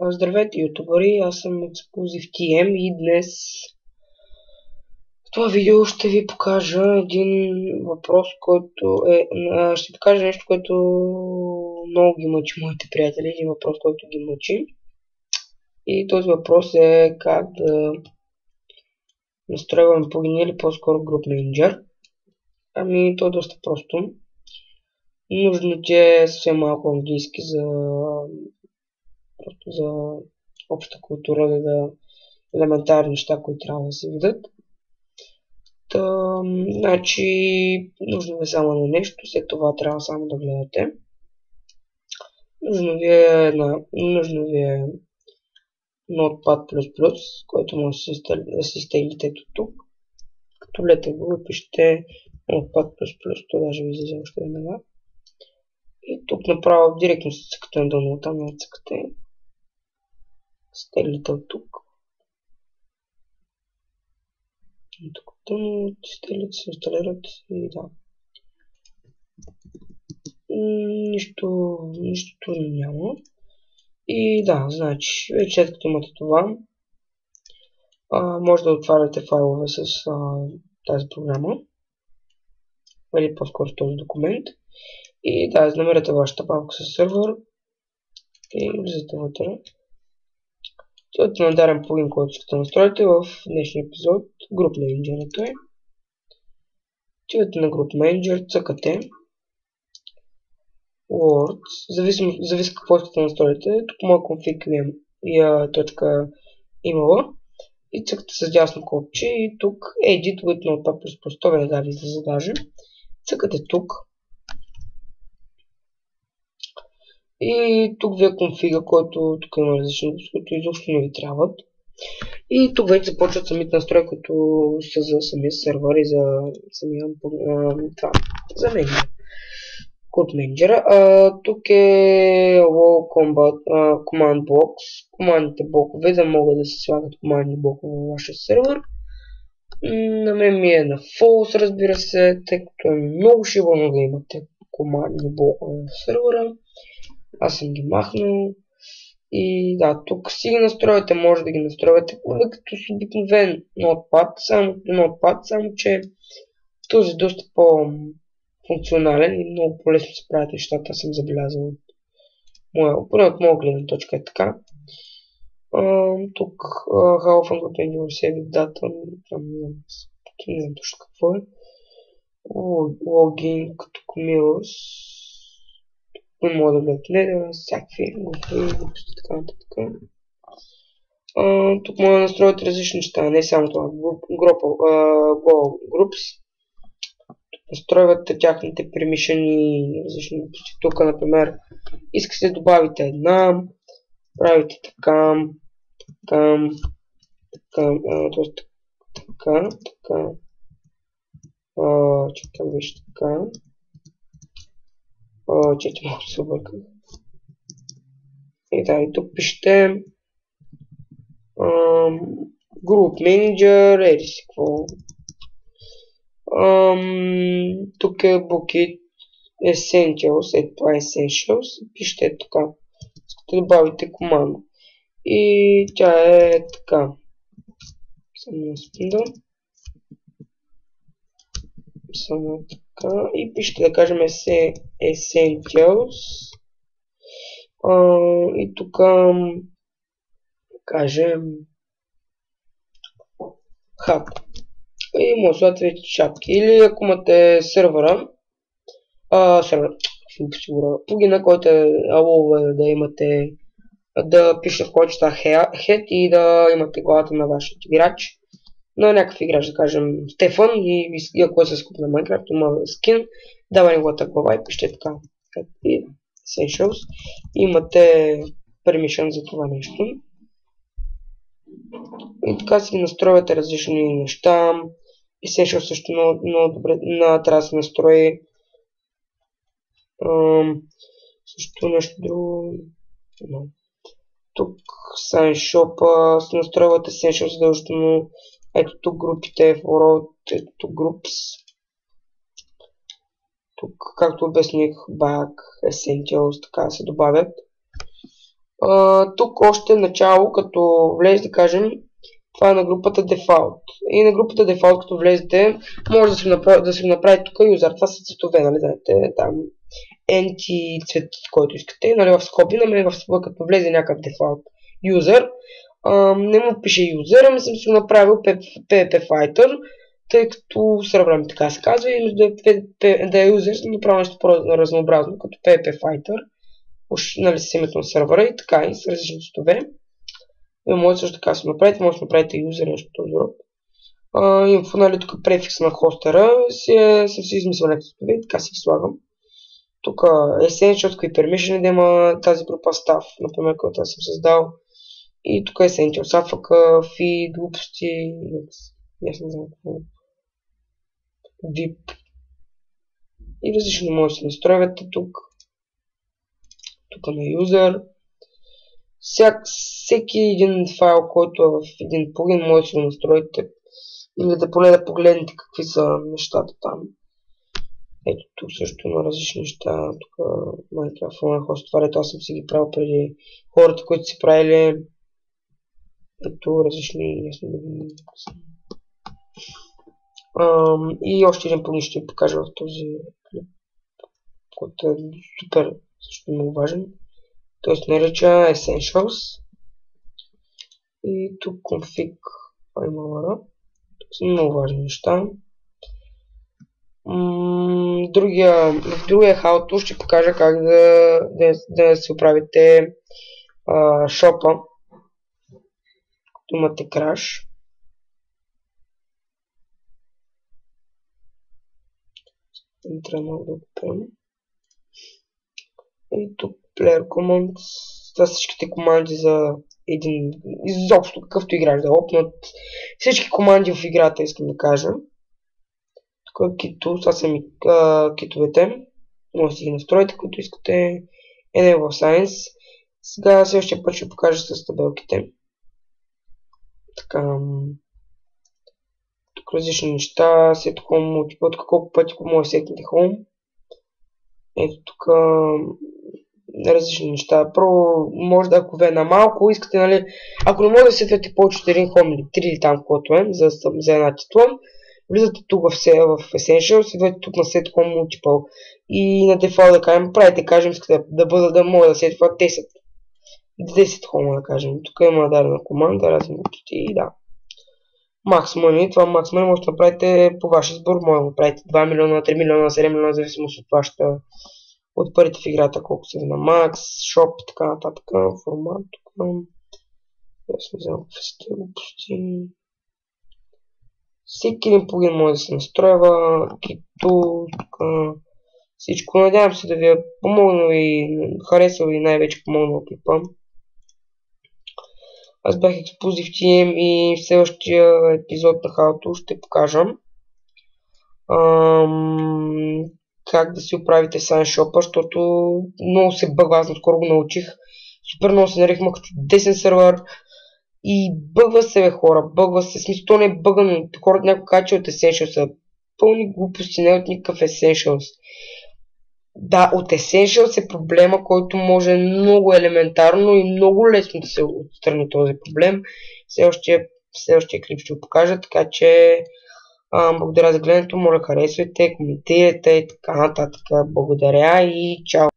Здравейте, ютубъри! Аз съм Explosive TM и днес в това видео ще ви покажа един въпрос, който ще покажа нещо, което много ги мъчи моите приятели. Един въпрос, който ги мъчи. И този въпрос е как да настройваме плагин или по-скоро Group Manager. Ами, то е доста просто. Нужно ти е съвсем малко английски за обща култура, да елементарни неща, които трябва да се видят. Значи, нужно ви е само на нещо, след това трябва само да гледате. Нужно ви е Notepad++, който може да си изтеглите ето тук. Като лете го и пишете Notepad++, то даже ви излезе още веднага. И тук направо директно се цъкате на долу, там не цъкате. Стеглите от тук. И тук тъмно, стеглите се инсталират и да. Нищо трудно няма. И да, значи, вече след като имате това, може да отваряте файлове с тази програма, или по-скоро с този документ. И да, намерете вашата папка с сервер и влизате вътре. Отивате на даден плагин, който искате да настроите в днешния епизод, Group Manager е. Отивате на Group Manager, цъкате Word, зависи какво искате да настроите. Тук моя config е точка имала. И цъкате с дясно копче и тук Edit with Notepad++, това веднага ви излезе даже. Цъкате тук. И тук ви е конфига, който тук има различни, които изобщо не ви трябват. И тук вече започват самите настройки, които са за самия сервер и за самия за мен. Code Manager. Тук е Wall Command Box. Командните блокове, да могат да се слагат командни блокове във вашия сервер. На мен ми е на false, разбира се, тъй като е много шибано да имате командни блокове в сервера. Аз съм ги махнал. И да, тук си ги настроите, може да ги настроите като с обикновен Notepad, само че този е доста по-функционален и много по-лесно се правят нещата, аз съм забелязал поне от моя гледна точка е така. Тук How often do you save data, не знам точно какво е. Логин като Commerce. Не мога да гледате, всякакви глупости, така нататък. Тук може да настроите различни неща, не само това. Groups. Настройвате тяхните пермишени различни глупости. Тук, например, искате да добавите една, правите така, чакай виж така. Чете малко се обърках. И да, и тук пишете Group Manager, еди си какво. Тук е Bucket Essentials, това е Essentials, пишете така. Искате да добавите команда. И тя е така. Само така. И пишете да кажем Essentials. И тук кажем Hub. И може да слагате вече шапки. Или ако имате сервера, плагина, който е алова да имате, да пише в който ще head и да имате главата на вашия играч. На някакъв играч, да кажем Стефан, и ако е с куп на Minecraft, има скин, дава неговата глава и пише така. И Essentials. Имате permission за това нещо. И така си настроите различни неща. Essentials също много добре трябва да се настрои. Също нещо друго. Тук SignShop се настройват Essentials задължително. Ето тук групите, World, ето тук Groups. Тук, както обясних, Back, Essentials, така се добавят. Тук още начало, като влезе, да кажем, това е на групата Default. И на групата Default, като влезете, може да се направи тук юзер. Това са цветове, нали, знаете, там NT цвет, който искате, нали, в скоби, нали, като влезе някакъв Default юзер, не му пише юзер, ами съм си го направил PvP Fighter, тъй като сървърът така се казва и да е юзер, съм направил нещо по-разнообразно, като PvP Fighter, уж, нали, с името на сървъра и така, и с различни цветове. И може също така си направите, може да направите юзер, нещо този род. Инфо, нали, тук префикс на хостера, съм си измислил някакви цветове и така си ги слагам. Тук Essentials, кои permission да има тази група Staff, например, който аз съм създал. И тук Essentials, AFK, Feed, глупости, аз не знам какво. VIP. И различно може да се настройвате тук. Тук на User. Всеки един файл, който е в един плагин, може да си го настроите. Или да поне да погледнете какви са нещата там. Ето тук също има различни неща. Тук Minecraft Online Host, това аз съм си ги правил преди хората, които си правили. Ето различни. И още един плагин ще ви покажа в този клип, който е супер, също много важен. Той се нарича Essentials. И тук config FileMaker. Тук са много важни неща. В другия how-to ще покажа как да си оправите шопа, като имате краш. Трябва много да купим. И тук Player Commands. Това са всичките команди за един, изобщо какъвто играч да опнат. Всички команди в играта искам да кажа. Тук е кито, това са ми китовете. Може да си ги настроите, които искате. Enable Science. Сега следващия път ще покажа с табелките. Така. Тук различни неща. Set Home, multiple, колко пъти може да сетнете Home. Ето тук различни неща. Първо, може да ако ви е на малко, искате, нали, ако не може да сетвате повече от един Home или 3 или там, каквото е, за една титла, влизате тук в Essentials, идвате тук на Set Home Multiple и на Default да кажем, правите, кажем, искате да може да сетва 10 Home, да кажем. Тук има дадена команда, разни глупости и да. Max Money, това Max Money може да направите по ваш избор, може да направите 2 милиона, 3 милиона, 7 милиона, зависимост от вашата, от парите в играта, колко са ви на Max, Shop и така нататък, формат, тук, аз не знам какви са тези глупости. Всеки един плагин може да се настройва, кито, всичко. Надявам се да ви е помогнал и харесал и най-вече помогнал клипа. Аз бях Explosive TM и в следващия епизод на How-To ще покажа как да си оправите SunShop, защото много се бъгва, аз наскоро го научих. Супер много се нарих като десен сервер и бъгва се, бе, хора, бъгва се, смисъл то не е бъгано, хората някой кача от Essentials са пълни глупости, не от никакъв Essentials. Да, от Essentials е проблема, който може много елементарно и много лесно да се отстрани този проблем. Следващия клип ще го покажа, така че благодаря за гледането, моля харесвайте, коментирайте и така нататък. Благодаря и чао!